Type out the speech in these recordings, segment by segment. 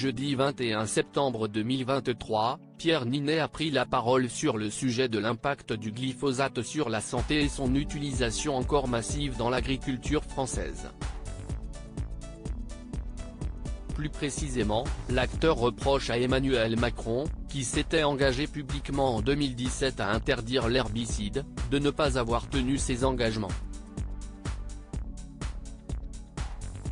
Jeudi 21 septembre 2023, Pierre Niney a pris la parole sur le sujet de l'impact du glyphosate sur la santé et son utilisation encore massive dans l'agriculture française. Plus précisément, l'acteur reproche à Emmanuel Macron, qui s'était engagé publiquement en 2017 à interdire l'herbicide, de ne pas avoir tenu ses engagements.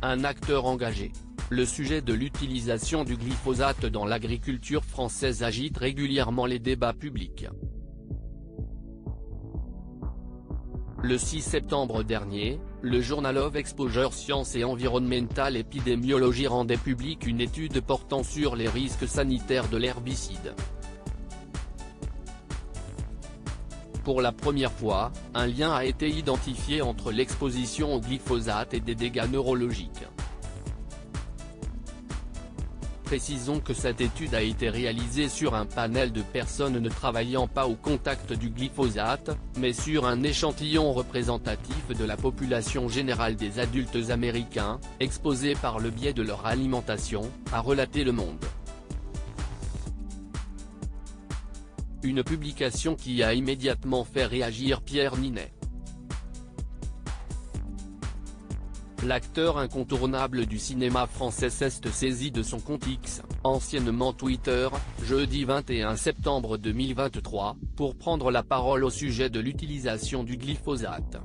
Un acteur engagé. Le sujet de l'utilisation du glyphosate dans l'agriculture française agite régulièrement les débats publics. Le 6 septembre dernier, le journal of Exposure Science et Environmental Epidemiology rendait publique une étude portant sur les risques sanitaires de l'herbicide. Pour la première fois, un lien a été identifié entre l'exposition au glyphosate et des dégâts neurologiques. Précisons que cette étude a été réalisée sur un panel de personnes ne travaillant pas au contact du glyphosate, mais sur un échantillon représentatif de la population générale des adultes américains, exposés par le biais de leur alimentation, a relaté Le Monde. Une publication qui a immédiatement fait réagir Pierre Niney. L'acteur incontournable du cinéma français s'est saisi de son compte X, anciennement Twitter, jeudi 21 septembre 2023, pour prendre la parole au sujet de l'utilisation du glyphosate.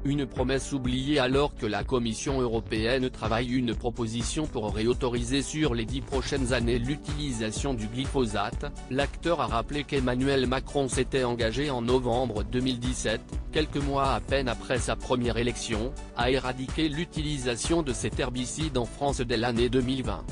Une promesse oubliée alors que la Commission européenne travaille une proposition pour réautoriser sur les 10 prochaines années l'utilisation du glyphosate. L'acteur a rappelé qu'Emmanuel Macron s'était engagé en novembre 2017, quelques mois à peine après sa première élection, à éradiquer l'utilisation de cet herbicide en France dès l'année 2020.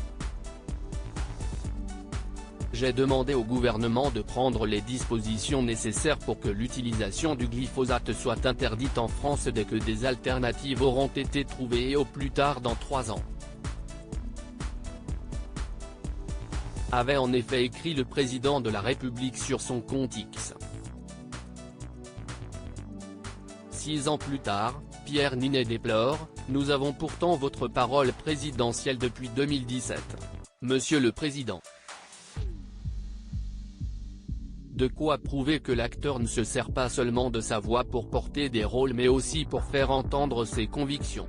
J'ai demandé au gouvernement de prendre les dispositions nécessaires pour que l'utilisation du glyphosate soit interdite en France dès que des alternatives auront été trouvées et au plus tard dans 3 ans. Avait en effet écrit le président de la République sur son compte X. 6 ans plus tard, Pierre Niney déplore: « Nous avons pourtant votre parole présidentielle depuis 2017. Monsieur le Président. » De quoi prouver que l'acteur ne se sert pas seulement de sa voix pour porter des rôles mais aussi pour faire entendre ses convictions.